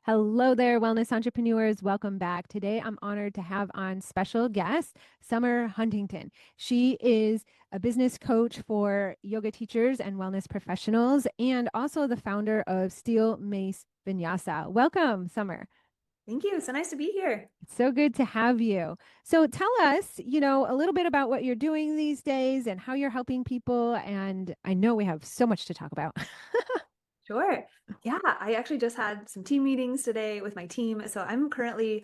Hello there, wellness entrepreneurs. Welcome back. Today, I'm honored to have on special guest, Summer Huntington. She is a business coach for yoga teachers and wellness professionals, and also the founder of Steel Mace Vinyasa. Welcome, Summer. Thank you. So nice to be here. It's so good to have you. So tell us, a little bit about what you're doing these days and how you're helping people. And I know we have so much to talk about. Sure. Yeah, I actually just had some team meetings today with my team. So I'm currently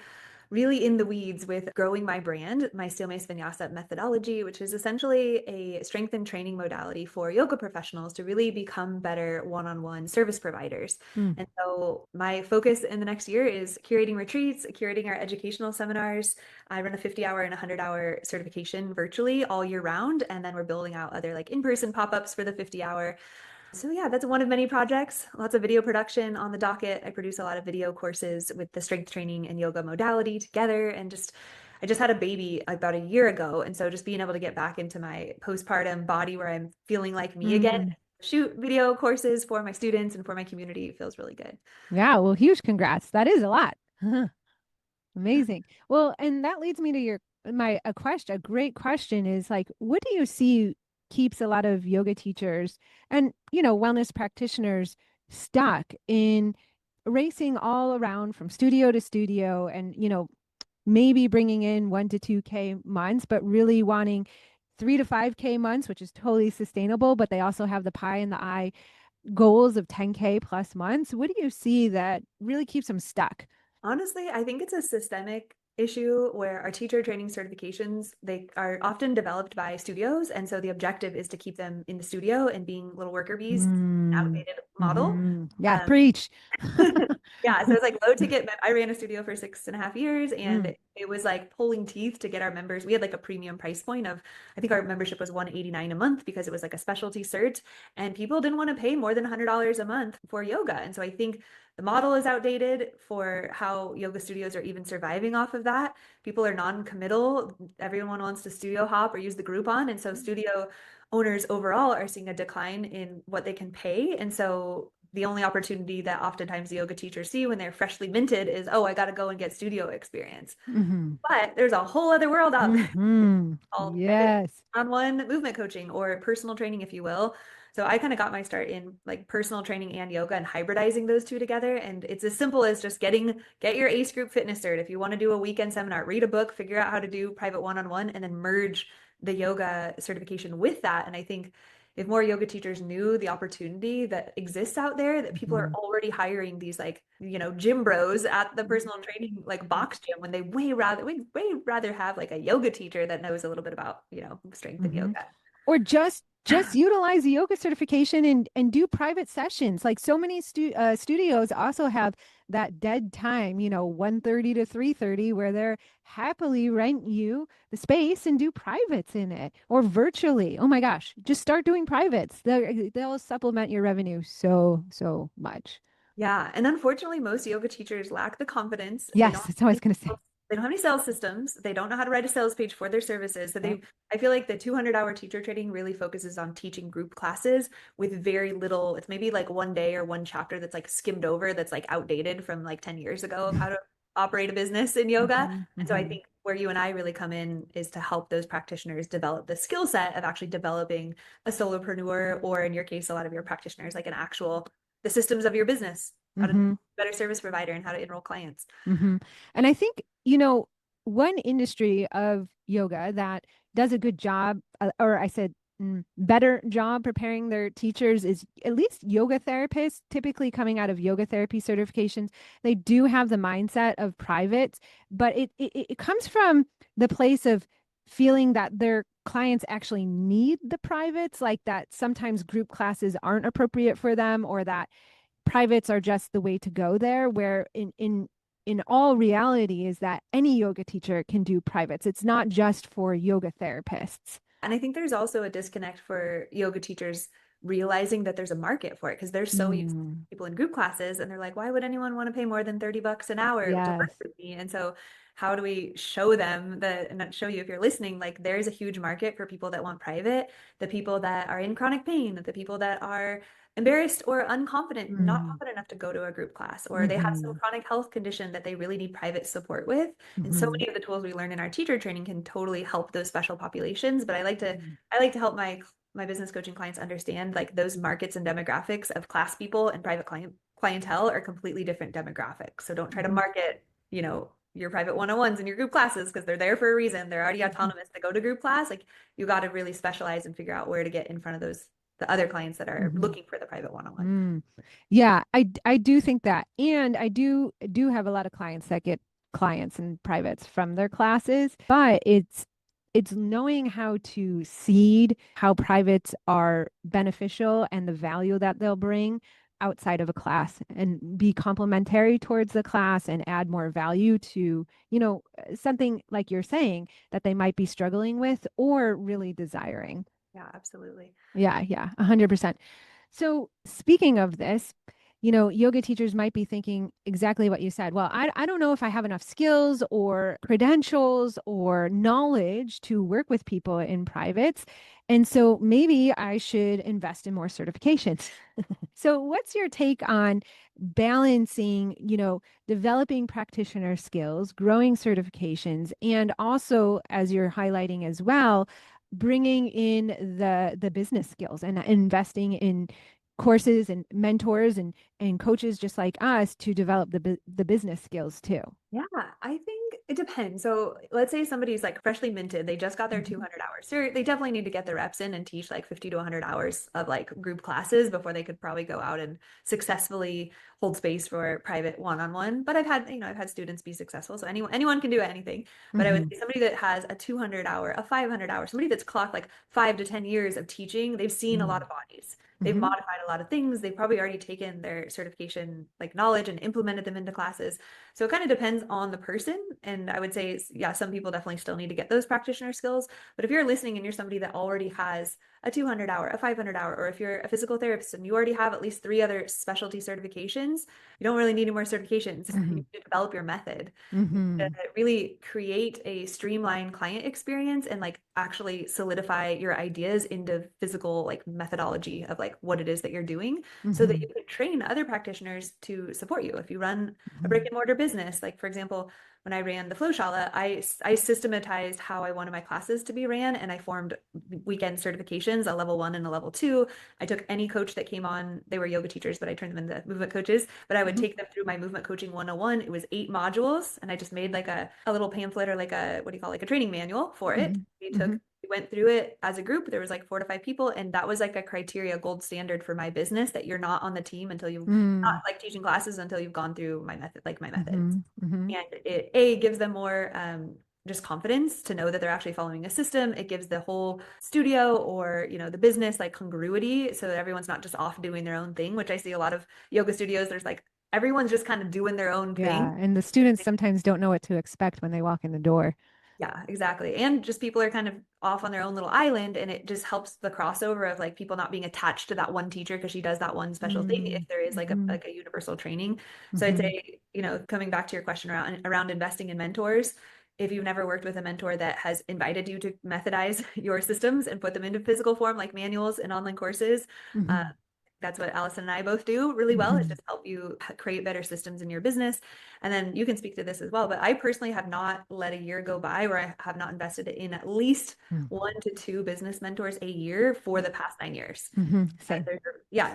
really in the weeds with growing my brand, my Steel Mace Vinyasa methodology, which is essentially a strength and training modality for yoga professionals to really become better one-on-one service providers. Mm. And so my focus in the next year is curating retreats, curating our educational seminars. I run a 50-hour and 100-hour certification virtually all year round. And then we're building out other like in-person pop-ups for the 50-hour. So yeah, that's one of many projects. Lots of video production on the docket. I produce a lot of video courses with the strength training and yoga modality together. And I just had a baby about a year ago. And so just being able to get back into my postpartum body where I'm feeling like me again, Mm. shoot video courses for my students and for my community feels really good. Yeah, well, huge congrats. That is a lot. Amazing. Well, and that leads me to a great question is like, what do you see keeps a lot of yoga teachers and, wellness practitioners stuck in racing all around from studio to studio and, maybe bringing in 1 to 2K months, but really wanting 3 to 5K months, which is totally sustainable, but they also have the pie in the eye goals of 10K plus months. What do you see that really keeps them stuck? Honestly, I think it's a systemic issue where our teacher training certifications, they are often developed by studios. And so the objective is to keep them in the studio and being little worker bees, Mm. outdated model. Yeah, Um, preach. yeah, so it's like low ticket. I ran a studio for 6.5 years, Mm. and it was like pulling teeth to get our members. We had like a premium price point of, I think our membership was 189 a month because it was like a specialty cert, and people didn't want to pay more than $100 a month for yoga. And so I think the model is outdated for how yoga studios are even surviving off of that. People are non-committal. Everyone wants to studio hop or use the Groupon, and so studio owners overall are seeing a decline in what they can pay. And so the only opportunity that oftentimes the yoga teachers see when they're freshly minted is, oh, I got to go and get studio experience. Hmm. But there's a whole other world out there Hmm. called private Yes. on-one movement coaching or personal training, if you will. So I kind of got my start in like personal training and yoga and hybridizing those two together. And it's as simple as just get your ACE group fitness cert. If you want to do a weekend seminar, read a book, figure out how to do private one-on-one, and then merge the yoga certification with that. And I think if more yoga teachers knew the opportunity that exists out there, that people are Hmm. already hiring these like, gym bros at the personal training like box gym when they way rather have like a yoga teacher that knows a little bit about, strength and Hmm. yoga. Or just utilize the yoga certification and do private sessions. Like so many studios also have that dead time, 1:30 to 3:30, where they're happily rent you the space and do privates in it or virtually. Oh my gosh, just start doing privates. They'll supplement your revenue so much. Yeah, and unfortunately, most yoga teachers lack the confidence. Yes, that's what I was gonna say. They don't have any sales systems. They don't know how to write a sales page for their services. So Yep. I feel like the 200-hour teacher training really focuses on teaching group classes with very little. It's maybe like one day or one chapter that's like skimmed over, that's like outdated from like 10 years ago of how to operate a business in yoga. Hmm. And so I Hmm. think where you and I really come in is to help those practitioners develop the skill set of actually developing a solopreneur, or in your case, a lot of your practitioners, like the systems of your business, how to be Hmm. a better service provider and how to enroll clients. Hmm. And I think, one industry of yoga that does a good job, or I said, better job preparing their teachers is at least yoga therapists, typically coming out of yoga therapy certifications. They do have the mindset of privates, but it comes from the place of feeling that their clients actually need the privates, like that sometimes group classes aren't appropriate for them, or that privates are just the way to go there, where in all reality is that any yoga teacher can do privates. It's not just for yoga therapists. And I think there's also a disconnect for yoga teachers realizing that there's a market for it because they're so used to Mm. people in group classes, and they're like, why would anyone want to pay more than $30 an hour to work Yes. with me? And so how do we show them that, and not show you if you're listening, like there's a huge market for people that want private, the people that are in chronic pain, the people that are embarrassed or unconfident, not Mm-hmm. confident enough to go to a group class, or they have some Mm-hmm. chronic health condition that they really need private support with. And so Mm-hmm. many of the tools we learn in our teacher training can totally help those special populations. But I like to help my business coaching clients understand like those markets and demographics of class people and private clientele are completely different demographics. So don't try to Mm-hmm. market, your private one-on-ones and your group classes because they're there for a reason. They're already autonomous to go to group class. Like you got to really specialize and figure out where to get in front of the other clients that are Mm-hmm. looking for the private one-on-one. Mm. Yeah, I do think that. And I do have a lot of clients that get clients and privates from their classes, but it's knowing how to seed how privates are beneficial and the value that they'll bring outside of a class and be complementary towards the class and add more value to, something like you're saying that they might be struggling with or really desiring. Yeah, absolutely. Yeah, yeah, 100%. So speaking of this, yoga teachers might be thinking exactly what you said. Well, I don't know if I have enough skills or credentials or knowledge to work with people in privates. And so maybe I should invest in more certifications. So what's your take on balancing, developing practitioner skills, growing certifications, and also, as you're highlighting as well, bringing in the business skills and investing in courses and mentors and coaches just like us to develop the business skills too. Yeah, I think it depends. So let's say somebody's like freshly minted, they just got their Mhm. 200 hours. So they definitely need to get the reps in and teach like 50 to 100 hours of like group classes before they could probably go out and successfully hold space for private one-on-one. But I've had students be successful. So anyone can do anything. But I would Mhm. say somebody that has a 200 hour, a 500 hour, somebody that's clocked like 5 to 10 years of teaching, they've seen a lot Mhm. of bodies. They've Mhm. modified a lot of things. They've probably already taken their certification like knowledge and implemented them into classes. So it kind of depends on the person. And I would say, yeah, some people definitely still need to get those practitioner skills. But if you're listening and you're somebody that already has a 200 hour, a 500 hour, or if you're a physical therapist and you already have at least three other specialty certifications, you don't really need any more certifications. You Mhm. need to develop your method. You need to Mhm. really create a streamlined client experience and like actually solidify your ideas into physical like methodology of like what it is that you're doing so that you Mhm. can train other practitioners to support you. If you run a brick Mhm. and mortar business, like for example, when I ran the FloShala, I systematized how I wanted my classes to be ran and I formed weekend certifications, a level 1 and a level 2. I took any coach that came on, they were yoga teachers, but I turned them into movement coaches. But I would Mhm. take them through my movement coaching 101. It was 8 modules, and I just made like a little pamphlet or like a what do you call it, like a training manual for it. Mhm. We Mhm. went through it as a group. There was like 4 to 5 people, and that was like a criteria gold standard for my business that you're not on the team until you've not Mhm. like teaching classes until you've gone through my method, like my methods. Mhm. Mhm. And it A gives them more just confidence to know that they're actually following a system. It gives the whole studio or the business like congruity so that everyone's not just off doing their own thing, which I see a lot of yoga studios. There's like everyone's just kind of doing their own thing. Yeah, and the students sometimes don't know what to expect when they walk in the door. Yeah, exactly. And just people are kind of off on their own little island, and it just helps the crossover of like people not being attached to that one teacher because she does that one special thing Mm. if there is like a Mhm. like a universal training. So I'd Mhm. say, coming back to your question around investing in mentors, if you've never worked with a mentor that has invited you to methodize your systems and put them into physical form like manuals and online courses, uh, Mhm. that's what Allison and I both do really well is Mhm. just help you create better systems in your business. And then you can speak to this as well. But I personally have not let a year go by where I have not invested in at least Mhm. 1 to 2 business mentors a year for the past 9 years. Mhm. And Same.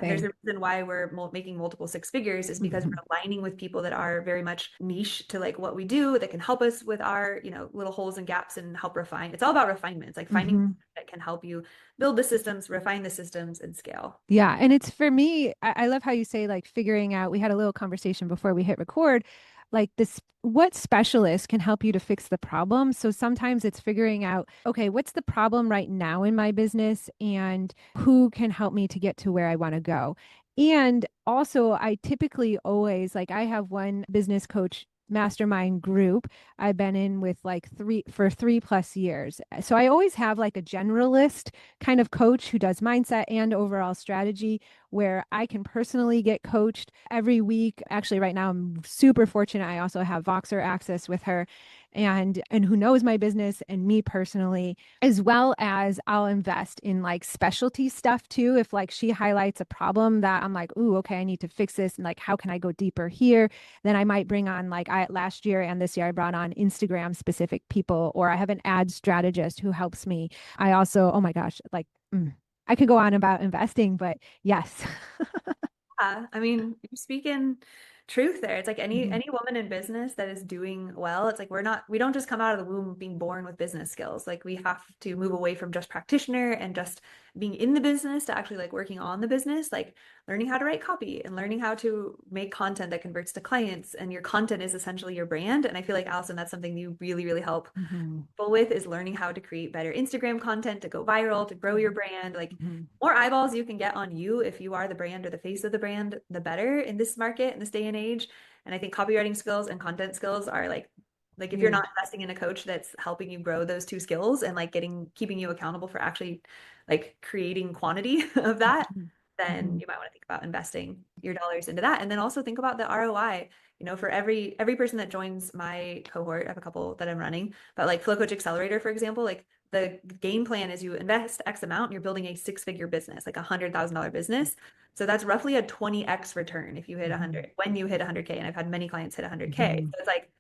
there's Same. a reason why we're making multiple six figures is because Mhm. we're aligning with people that are very much niche to like what we do that can help us with our, little holes and gaps and help refine. It's all about refinement. It's like finding Mhm. that can help you build the systems, refine the systems, and scale. Yeah. And it's for me, I love how you say like figuring out, we had a little conversation before we hit record, like this, what specialist can help you to fix the problem. So sometimes it's figuring out, okay, what's the problem right now in my business and who can help me to get to where I want to go. And also, I typically always like, I have one business coach mastermind group I've been in with like 3+ years. So I always have like a generalist kind of coach who does mindset and overall strategy where I can personally get coached every week. Actually, right now I'm super fortunate. I also have Voxer access with her and who knows my business and me personally, as well as I'll invest in like specialty stuff too. If like she highlights a problem that I'm like, ooh, okay, I need to fix this, and like how can I go deeper here? Then I might bring on, like, I last year and this year I brought on Instagram specific people, or I have an ad strategist who helps me. I also, oh my gosh, like I could go on about investing, but yes. Yeah, I mean, you're speaking truth there. It's like Mhm, any woman in business that is doing well, it's like we don't just come out of the womb being born with business skills. Like we have to move away from just practitioner and just being in the business to actually like working on the business, like learning how to write copy and learning how to make content that converts to clients. And your content is essentially your brand. And I feel like Allison, that's something you really, really help mhm, people with, is learning how to create better Instagram content to go viral, to grow your brand. Like mhm, more eyeballs you can get on you if you are the brand or the face of the brand, the better in this market, in this day and age. And I think copywriting skills and content skills are like if you're not huge. investing in a coach that's helping you grow those two skills and like keeping you accountable for actually like creating quantity of that, Mhm, then mhm, you might want to think about investing your dollars into that. And then also think about the ROI. You know, for every person that joins my cohort, I have a couple that I'm running, but like Flow Coach Accelerator, for example, like the game plan is you invest X amount and you're building a six-figure business, like $100,000 business. So that's roughly a 20x return if you hit mhm, 100, when you hit 100K. And I've had many clients hit 100K. mhm, So it's like,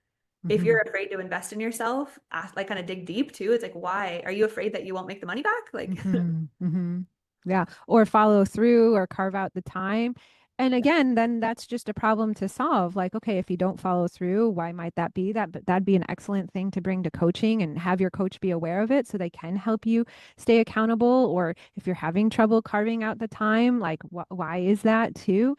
if mhm. you're afraid to invest in yourself, ask, like kind of dig deep too. It's like, why are you afraid that you won't make the money back? Like, Hmm. Hmm. Yeah. Or follow through or carve out the time. And again, then that's just a problem to solve. Like, okay, if you don't follow through, why might that be? But that'd be an excellent thing to bring to coaching and have your coach be aware of it so they can help you stay accountable. Or if you're having trouble carving out the time, like why is that too?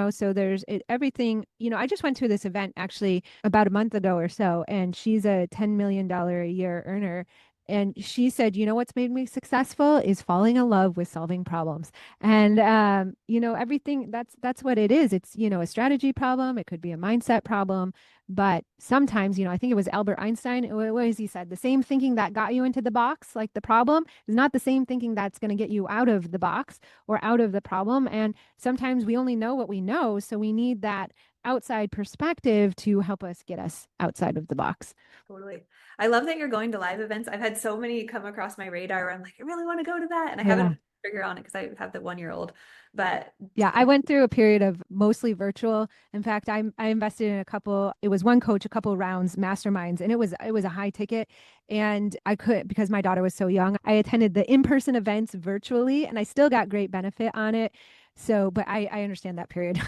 So there's everything. I just went to this event actually about a month ago or so, and she's a $10 million a year earner. And she said, what's made me successful is falling in love with solving problems. And everything that's what it is. It's, a strategy problem. It could be a mindset problem. But sometimes, I think it was Albert Einstein, what has he said? The same thinking that got you into the box, like the problem, is not the same thinking that's going to get you out of the box or out of the problem. And sometimes we only know what we know. So we need that outside perspective to help us get us outside of the box. totally. I love that you're going to live events. I've had so many come across my radar where I'm like, I really want to go to that. And I haven't Yeah. figured on it because I have the 1 year old. But Yeah, I went through a period of mostly virtual. In fact, I invested in a couple, it was one coach, a couple rounds, masterminds, and it was a high ticket. And I could, because my daughter was so young, I attended the in-person events virtually and I still got great benefit on it. So, but I understand that period.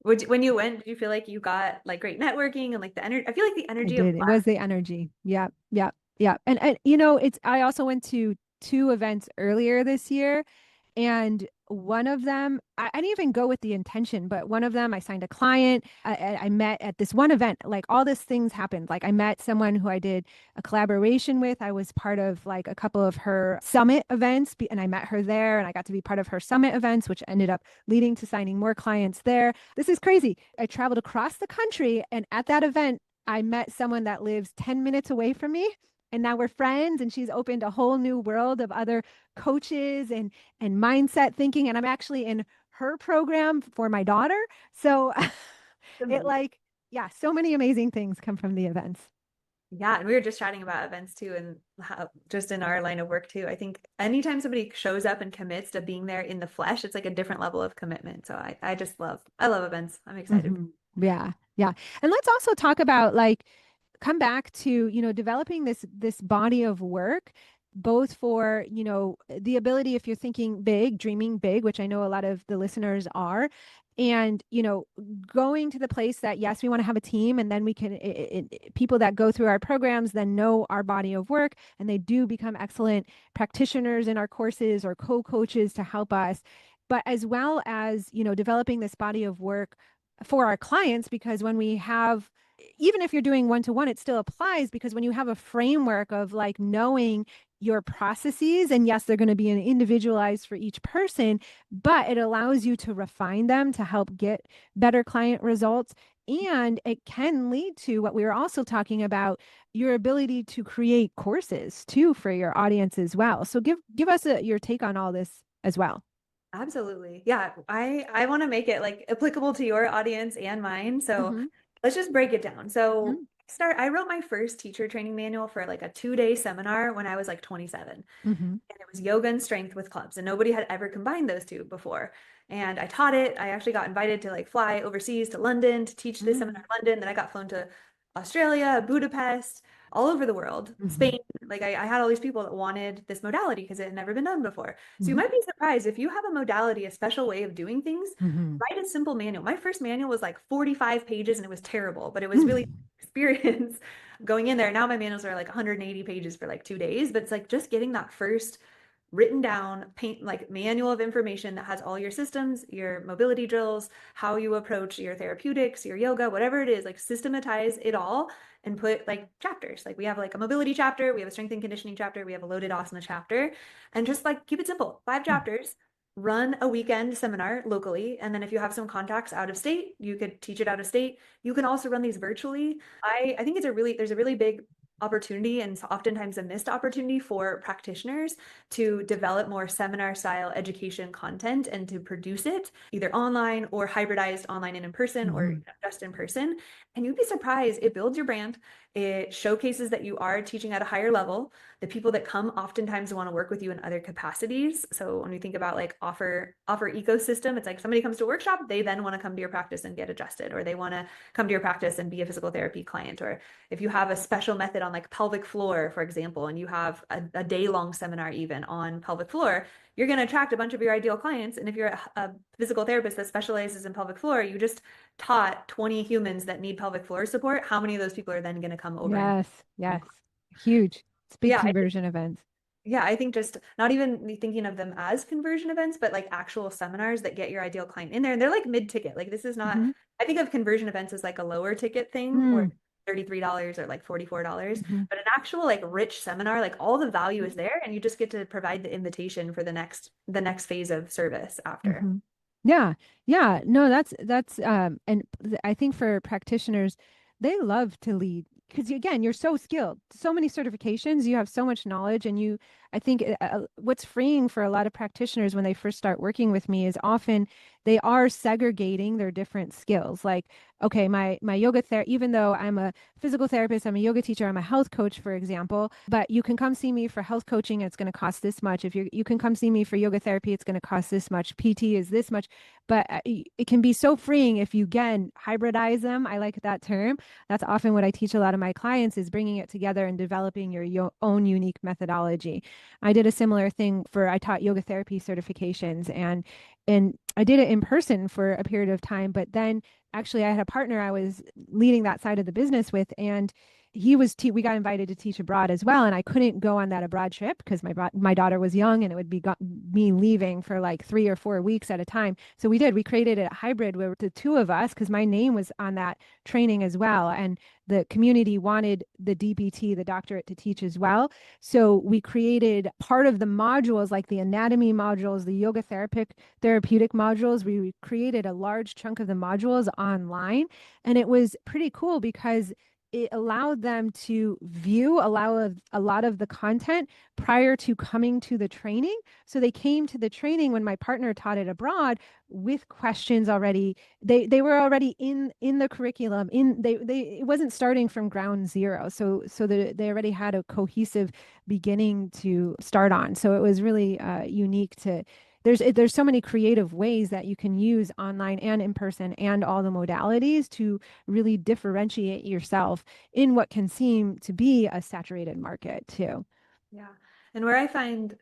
when you went, did you feel like you got like great networking and like the energy? I feel like the I energy of did. It was the energy. Yeah, yeah, yeah. And I also went to two events earlier this year. And one of them, I didn't even go with the intention, but one of them, I signed a client. I met at this one event. Like all these things happened. Like I met someone who I did a collaboration with. I was part of like a couple of her summit events, and I met her there, and I got to be part of her summit events, which ended up leading to signing more clients there. This is crazy. I traveled across the country, and at that event, I met someone that lives 10 minutes away from me. And now we're friends, and she's opened a whole new world of other coaches and mindset thinking. And I'm actually in her program for my daughter. So it amazing. like, yeah, so many amazing things come from the events. Yeah, and we were just chatting about events too, and how, just in our line of work too. I think anytime somebody shows up and commits to being there in the flesh, it's like a different level of commitment. So I love events. I'm excited. Hmm. Yeah. Yeah. And let's also talk about like come back to, developing this body of work, both for, the ability if you're thinking big, dreaming big, which I know a lot of the listeners are, and, going to the place that yes, we want to have a team and then we can people that go through our programs then know our body of work and they do become excellent practitioners in our courses or co-coaches to help us. But as well as, developing this body of work for our clients, because when we have, even if you're doing one to one, it still applies because when you have a framework of like knowing your processes, and yes, they're going to be individualized for each person, but it allows you to refine them to help get better client results. And it can lead to what we were also talking about, your ability to create courses too for your audience as well. So give us your take on all this as well. Absolutely. Yeah, I want to make it like applicable to your audience and mine. So Mm-hmm. let's just break it down. So I wrote my first teacher training manual for like a 2-day seminar when I was like 27. Mm-hmm. And it was yoga and strength with clubs, and nobody had ever combined those two before. And I taught it. I actually got invited to like fly overseas to London to teach this seminar Mm-hmm. in London. Then I got flown to Australia, Budapest, all over the world, Mm-hmm. Spain. Like I had all these people that wanted this modality because it had never been done before. So you Mm-hmm. might be surprised if you have a modality, a special way of doing things, Mm-hmm. write a simple manual. My first manual was like 45 pages and it was terrible, but it was really experience going in there. Now my manuals are like 180 pages for like 2 days, but it's like just getting that first written down paint like manual of information that has all your systems, your mobility drills, how you approach your therapeutics, your yoga, whatever it is, like systematize it all and put like chapters. Like we have like a mobility chapter, we have a strength and conditioning chapter, we have a loaded asana chapter, and just like keep it simple. 5 chapters. Run a weekend seminar locally. And then if you have some contacts out of state, you could teach it out of state. You can also run these virtually. I think there's a really big opportunity and oftentimes a missed opportunity for practitioners to develop more seminar style education content and to produce it either online or hybridized online and in person or Mm-hmm. just in person. And you'd be surprised, it builds your brand. It showcases that you are teaching at a higher level. The people that come oftentimes want to work with you in other capacities. So when we think about like offer ecosystem, it's like somebody comes to a workshop, they then want to come to your practice and get adjusted, or they want to come to your practice and be a physical therapy client, or if you have a special method on like pelvic floor, for example, and you have a day-long seminar even on pelvic floor, you're going to attract a bunch of your ideal clients. And if you're a physical therapist that specializes in pelvic floor, you just taught 20 humans that need pelvic floor support. How many of those people are then going to come over and Yes, yes. Huge. It's big yeah, conversion events. yeah, I think just not even thinking of them as conversion events, but like actual seminars that get your ideal client in there. And they're like mid-ticket. Like this is not, Mm-hmm. I think of conversion events as like a lower ticket thing where Mm-hmm. $33 or like $44. Mm-hmm. But an actual like rich seminar, like all the value is there and you just get to provide the invitation for the next phase of service after. Mm-hmm. Yeah. Yeah. No, that's and I think for practitioners, they love to lead because again, you're so skilled, so many certifications, you have so much knowledge, and I think what's freeing for a lot of practitioners when they first start working with me is often they are segregating their different skills. Like, okay, my yoga therapy, even though I'm a physical therapist, I'm a yoga teacher, I'm a health coach, for example, but you can come see me for health coaching, and it's going to cost this much. If you can come see me for yoga therapy, it's going to cost this much. PT is this much, but it can be so freeing if you again hybridize them. I like that term. That's often what I teach a lot of my clients is bringing it together and developing your own unique methodology. I did a similar thing for I taught yoga therapy certifications and I did it in person for a period of time, but then actually I had a partner I was leading that side of the business with, and we got invited to teach abroad as well, and I couldn't go on that abroad trip because my daughter was young and it would be me leaving for like 3 or 4 weeks at a time. So we created a hybrid where the two of us, because my name was on that training as well, and the community wanted the DPT, the doctorate, to teach as well. So we created part of the modules, like the anatomy modules, the yoga therapeutic modules. We created a large chunk of the modules online, and it was pretty cool because it allowed them to view a lot of the content prior to coming to the training. So they came to the training when my partner taught it abroad with questions already. They were already in the curriculum. They it wasn't starting from ground zero. They already had a cohesive beginning to start on. So it was really unique to there's so many creative ways that you can use online and in person and all the modalities to really differentiate yourself in what can seem to be a saturated market too. Yeah. And where I find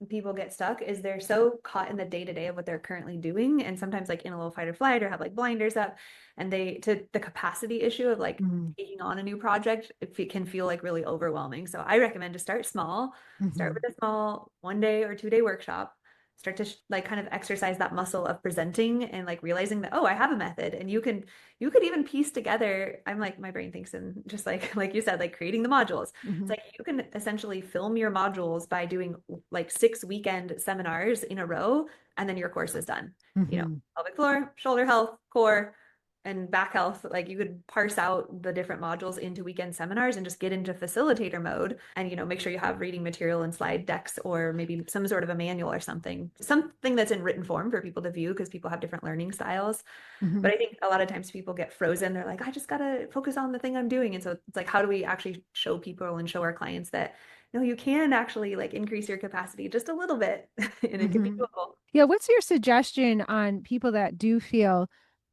people get stuck is they're so caught in the day to day of what they're currently doing. And sometimes like in a little fight or flight or have like blinders up and to the capacity issue of like Mm-hmm. taking on a new project, it can feel like really overwhelming. So I recommend to start small, start Mm-hmm. with a small 1 day or 2 day workshop, start to like kind of exercise that muscle of presenting and like realizing that, oh, I have a method and you could even piece together. I'm like, my brain thinks in just like you said, like creating the modules. It's Mm-hmm. like you can essentially film your modules by doing like 6 weekend seminars in a row, and then your course is done. Mm-hmm. Pelvic floor, shoulder health, core, and back health, like you could parse out the different modules into weekend seminars and just get into facilitator mode and, make sure you have reading material and slide decks or maybe some sort of a manual or something that's in written form for people to view because people have different learning styles. Hmm. But I think a lot of times people get frozen. They're like, I just gotta focus on the thing I'm doing. And so it's like, how do we actually show people and show our clients that no, you can actually like increase your capacity just a little bit and it can be Hmm. doable. Yeah, what's your suggestion on people that do feel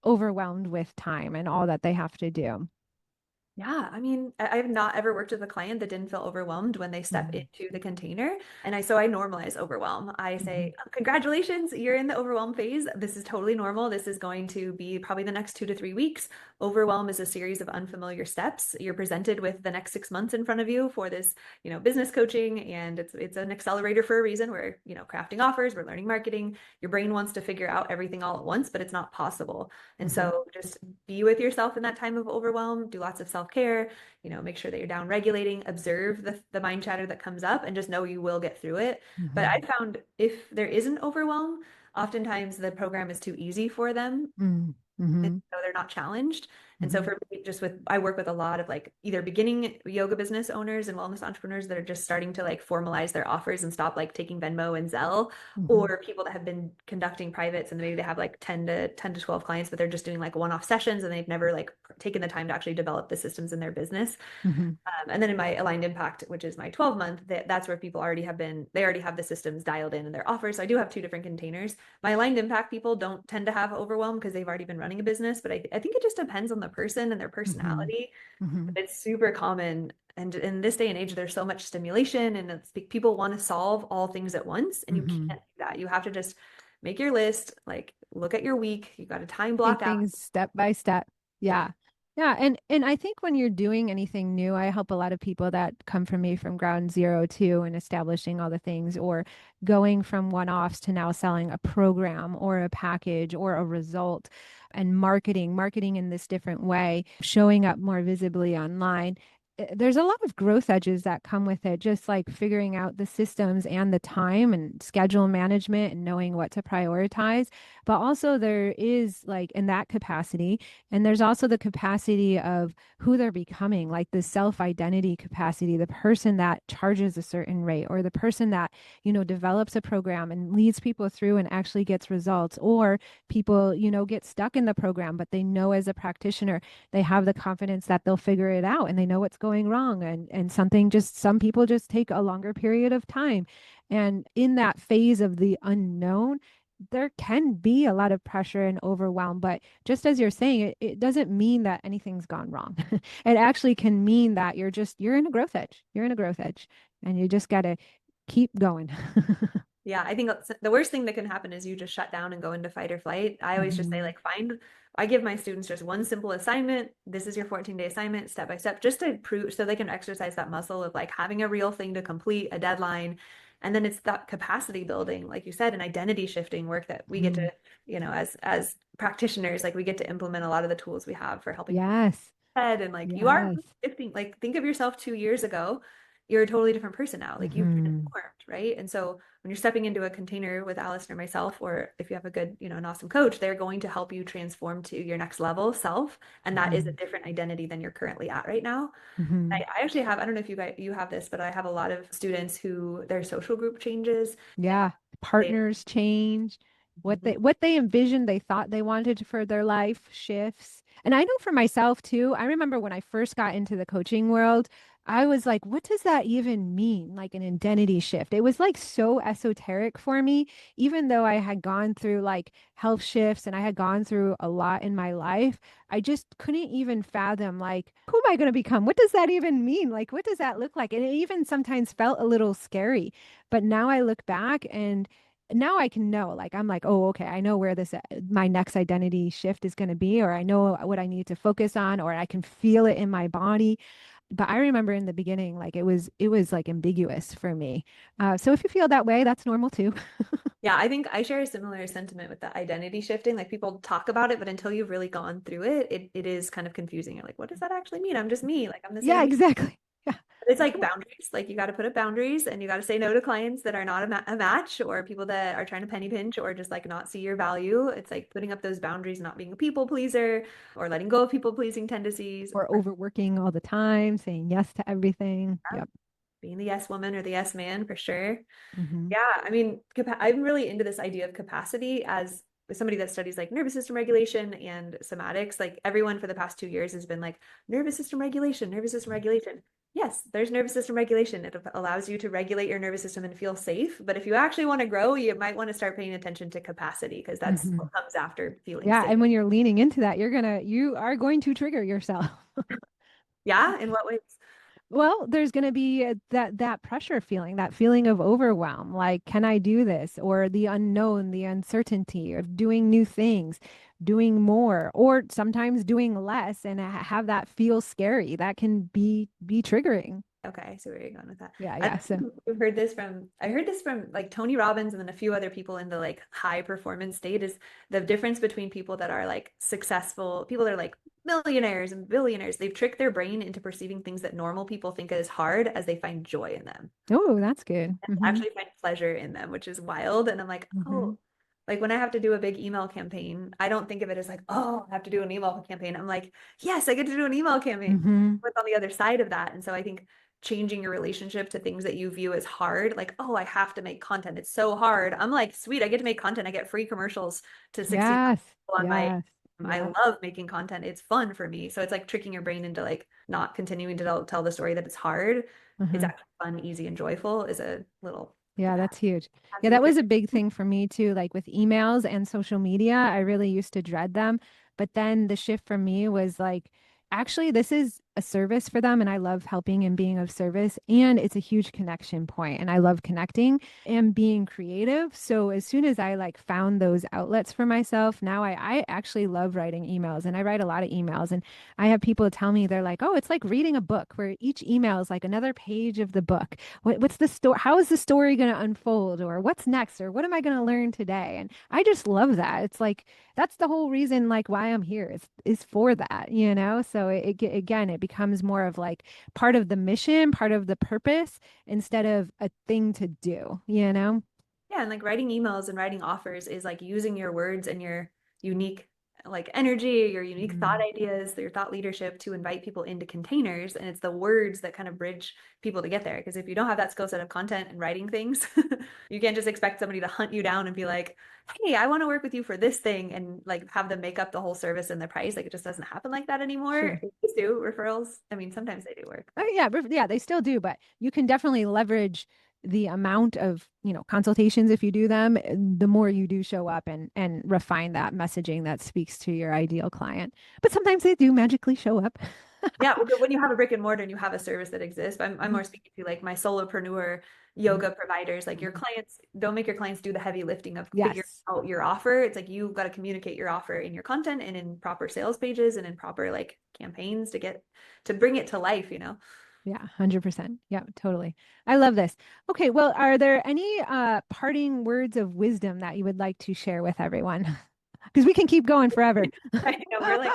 overwhelmed with time and all that they have to do? Yeah, I mean, I've not ever worked with a client that didn't feel overwhelmed when they step Hmm. into the container. And I normalize overwhelm. I Hmm. say, "Oh, congratulations, you're in the overwhelm phase. This is totally normal. This is going to be probably the next 2 to 3 weeks. Overwhelm is a series of unfamiliar steps. You're presented with the next 6 months in front of you for this, business coaching, and it's an accelerator for a reason. We're, crafting offers, we're learning marketing. Your brain wants to figure out everything all at once, but it's not possible. And Hmm. so just be with yourself in that time of overwhelm, do lots of self-care, make sure that you're down regulating, observe the mind chatter that comes up, and just know you will get through it. But Hmm. I found if there isn't overwhelm, oftentimes the program is too easy for them Hmm. and Hmm. so they're not challenged. And so Hmm. for me, I work with a lot of like either beginning yoga business owners and wellness entrepreneurs that are just starting to like formalize their offers and stop like taking Venmo and Zelle, Hmm. or people that have been conducting privates and maybe they have like 10 to 12 clients, but they're just doing like one-off sessions and they've never like taken the time to actually develop the systems in their business. Hmm. And then in my aligned impact, which is my 12-month, that's where people they already have the systems dialed in their offers. So I do have two different containers. My aligned impact people don't tend to have overwhelm because they've already been running a business, but I think it just depends on the person and their Hmm. personality. Hmm. But it's super common. And in this day and age, there's so much stimulation and people want to solve all things at once. And you Hmm. can't do that. You have to just make your list, like look at your week. You got to time block Take out. things step by step. Yeah. Yeah. Yeah. And I think when you're doing anything new, I help a lot of people that come from me from ground zero to and establishing all the things or going from one-offs to now selling a program or a package or a result and marketing in this different way, showing up more visibly online. There's a lot of growth edges that come with it, just like figuring out the systems and the time and schedule management and knowing what to prioritize. But also, there is like in that capacity, and there's also the capacity of who they're becoming, like the self identity capacity, the person that charges a certain rate, or the person that, develops a program and leads people through and actually gets results, or people, get stuck in the program, but they know as a practitioner, they have the confidence that they'll figure it out and they know what's going wrong. And some people just take a longer period of time. And in that phase of the unknown, there can be a lot of pressure and overwhelm, but just as you're saying, it doesn't mean that anything's gone wrong. It actually can mean that you're in a growth edge. You're in a growth edge and you just got to keep going. Yeah, I think the worst thing that can happen is you just shut down and go into fight or flight. I always just say, Hmm. like, I give my students just one simple assignment. This is your 14-day assignment, step by step, just to prove so they can exercise that muscle of like having a real thing to complete, a deadline. And then it's that capacity building, like you said, and identity shifting work that we get Hmm. to, as practitioners, like we get to implement a lot of the tools we have for helping people Yes. head and like you are Yes. shifting, like think of yourself 2 years ago, you're a totally different person now, like you've Hmm. transformed, right? And so when you're stepping into a container with Alison or myself, or if you have a good, an awesome coach, they're going to help you transform to your next level self, and that is a Hmm. different identity than you're currently at right now. Hmm. I actually have, I don't know if you have this, but I have a lot of students who their social group changes and Yeah. they Partners change. What they envisioned, they thought they wanted for their life shifts. And I know for myself too, I remember when I first got into the coaching world, I was like, what does that even mean? Like an identity shift. It was like so esoteric for me, even though I had gone through like health shifts and I had gone through a lot in my life. I just couldn't even fathom like, who am I going to become? What does that even mean? Like, what does that look like? And it even sometimes felt a little scary. But now I look back and now I can know, like, I'm like, oh, okay, I know where my next identity shift is going to be, or I know what I need to focus on, or I can feel it in my body. But I remember in the beginning, like it was like ambiguous for me. So if you feel that way, that's normal too. Yeah, I think I share a similar sentiment with the identity shifting. Like people talk about it, but until you've really gone through it, it is kind of confusing. You're like, what does that actually mean? I'm just me. Like I'm the Yeah, same. exactly. Yeah. It's like boundaries. Like you got to put up boundaries and you got to say no to clients that are not a match or people that are trying to penny pinch or just like not see your value. It's like putting up those boundaries, not being a people pleaser or letting go of people pleasing tendencies, Or overworking all the time, saying yes to everything. Yep. being the yes woman or the yes man for sure. Hmm. Yeah, I mean, I'm really into this idea of capacity as somebody that studies like nervous system regulation and somatics. Like everyone for the past 2 years has been like nervous system regulation, nervous system regulation. Yes, there's nervous system regulation. It allows you to regulate your nervous system and feel safe. But if you actually want to grow, you might want to start paying attention to capacity because that's Hmm. what comes after feeling Yeah. safe. And when you're leaning into that, you are going to trigger yourself. Yeah, in what ways? Well, there's going to be that pressure feeling, that feeling of overwhelm, like, can I do this? Or the unknown, the uncertainty of doing new things, doing more, or sometimes doing less and have that feel scary. That can be triggering. Okay, so where are you going with that? Yeah, I yeah. So, I heard this from like Tony Robbins and then a few other people in the like high performance state is the difference between people that are like successful, people that are like millionaires and billionaires. They've tricked their brain into perceiving things that normal people think is hard as they find joy in them oh, that's good. and actually find pleasure in them, which is wild. And I'm like, Hmm. oh, like when I have to do a big email campaign, I don't think of it as like, oh, I have to do an email campaign. I'm like, yes, I get to do an email campaign. Hmm. What's on the other side of that? And so I think changing your relationship to things that you view as hard, like, oh, I have to make content. It's so hard. I'm like, sweet, I get to make content. I get free commercials to 16 Yes, people on my yes, I yeah. love making content. It's fun for me. So it's like tricking your brain into like not continuing to tell the story that it's hard. It's Uh-huh. actually fun, easy, and joyful is a little Yeah, that's huge. Yeah, capacity that trick. was a big thing for me too. Like with emails and social media, I really used to dread them. But then the shift for me was like, actually, this is a service for them, and I love helping and being of service. And it's a huge connection point, and I love connecting and being creative. So as soon as I like found those outlets for myself, now I actually love writing emails, and I write a lot of emails. And I have people tell me they're like, oh, it's like reading a book where each email is like another page of the book. What's the story? How is the story going to unfold? Or what's next? Or what am I going to learn today? And I just love that. It's like that's the whole reason, like why I'm here is for that, you know? So again, it becomes more of like part of the mission, part of the purpose, instead of a thing to do, you know? Yeah, and like writing emails and writing offers is like using your words and your unique like energy, your unique thought Mhm. ideas, your thought leadership to invite people into containers. And it's the words that kind of bridge people to get there. Because if you don't have that skill set of content and writing things, you can't just expect somebody to hunt you down and be like, hey, I want to work with you for this thing and like have them make up the whole service and the price. Like it just doesn't happen like that anymore. Sure. It used to referrals. I mean, sometimes they do work, Oh, but yeah, yeah, they still do, but you can definitely leverage the amount of, consultations if you do them, the more you do show up and refine that messaging that speaks to your ideal client. But sometimes they do magically show up. yeah, well, but when you have a brick and mortar and you have a service that exists, I'm Mhm. more speaking to like my solopreneur Mhm. yoga providers, like your Mhm. clients, don't make your clients do the heavy lifting of figuring Yes. out your offer. It's like you've got to communicate your offer in your content and in proper sales pages and in proper like campaigns to bring it to life, you know? Yeah, 100%. Yeah, totally. I love this. Okay, well, are there any parting words of wisdom that you would like to share with everyone? Because we can keep going forever. I know we're like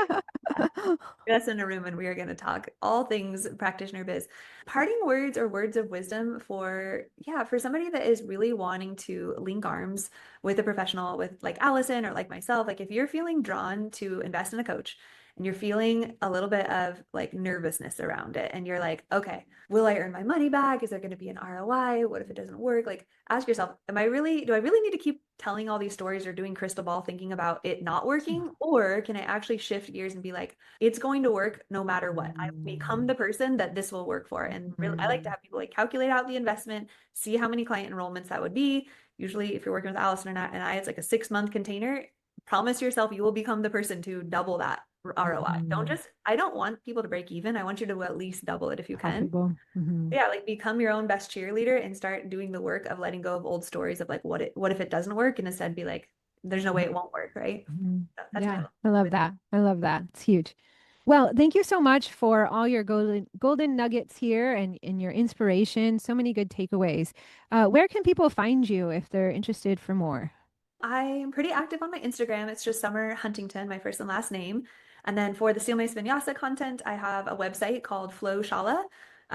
us in a room and we are going to talk all things practitioner biz. Parting words or words of wisdom for, yeah, for somebody that is really wanting to link arms with a professional, with like Allison or like myself, like if you're feeling drawn to invest in a coach and you're feeling a little bit of like nervousness around it and you're like, okay, will I earn my money back? Is there going to be an ROI? What if it doesn't work? Like ask yourself, do I really need to keep telling all these stories or doing crystal ball thinking about it not working? Or can I actually shift gears and be like, it's going to work no matter what. I become the person that this will work for. And really, I like to Mhm. have people like calculate out the investment, see how many client enrollments that would be. Usually, if you're working with Allison and I, it's like a 6 month container. Promise yourself you will become the person to double that ROI. Mhm. I don't want people to break even. I want you to at least double it if you can. Profitable. Mhm. Yeah, like become your own best cheerleader and start doing the work of letting go of old stories of like what if it doesn't work and instead be like, there's no way it won't work, right? Mhm. That's my Yeah, little I love that. I love that. It's huge. Well, thank you so much for all your golden nuggets here and your inspiration. So many good takeaways. Where can people find you if they're interested for more? I'm pretty active on my Instagram. It's just Summer Huntington, my first and last name. And then for the Steel Mace Vinyasa content, I have a website called FloShala.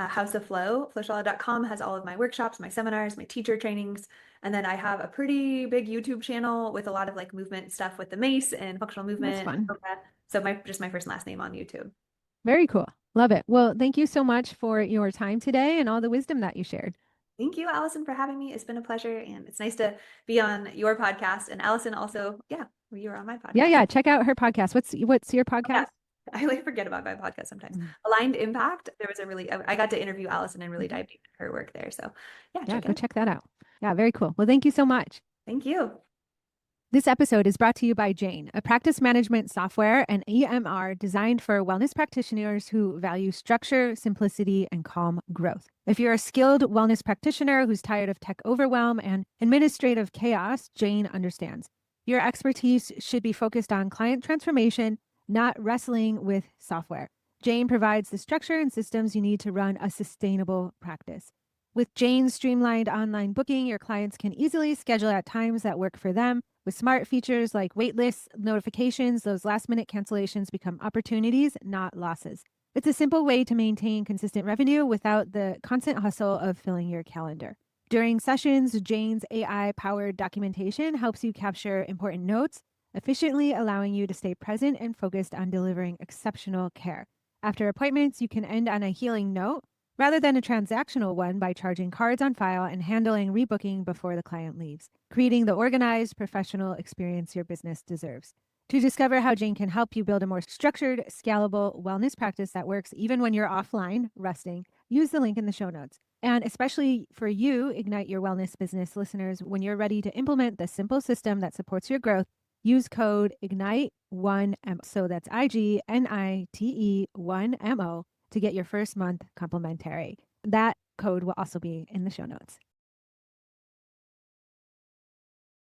House of Flow. FloShala.com has all of my workshops, my seminars, my teacher trainings. And then I have a pretty big YouTube channel with a lot of like movement stuff with the mace and functional That's movement. fun. So just my first and last name on YouTube. Very cool. Love it. Well, thank you so much for your time today and all the wisdom that you shared. Thank you, Allison, for having me. It's been a pleasure, and it's nice to be on your podcast. And Allison also, yeah, you were on my Yeah, podcast. yeah. Check out her podcast. What's your Oh, yeah, podcast? I like forget about my podcast sometimes. Mm, Aligned Impact. There was a really, I got to interview Allison and really mhm. dive deep into her work there. So, yeah, Yeah, check it go out. check that out. Yeah, very cool. Well, thank you so much. Thank you. This episode is brought to you by Jane, a practice management software and EMR designed for wellness practitioners who value structure, simplicity, and calm growth. If you're a skilled wellness practitioner who's tired of tech overwhelm and administrative chaos, Jane understands. Your expertise should be focused on client transformation, not wrestling with software. Jane provides the structure and systems you need to run a sustainable practice. With Jane's streamlined online booking, your clients can easily schedule at times that work for them. With smart features like waitlist notifications, those last minute cancellations become opportunities, not losses. It's a simple way to maintain consistent revenue without the constant hustle of filling your calendar. During sessions, Jane's AI powered documentation helps you capture important notes, efficiently allowing you to stay present and focused on delivering exceptional care. After appointments, you can end on a healing note rather than a transactional one by charging cards on file and handling rebooking before the client leaves, creating the organized, professional experience your business deserves. To discover how Jane can help you build a more structured, scalable wellness practice that works even when you're offline, resting, use the link in the show notes. And especially for you, Ignite Your Wellness business listeners, when you're ready to implement the simple system that supports your growth, use code IGNITE1MO. So that's IGNITE1MO to get your first month complimentary. That code will also be in the show notes.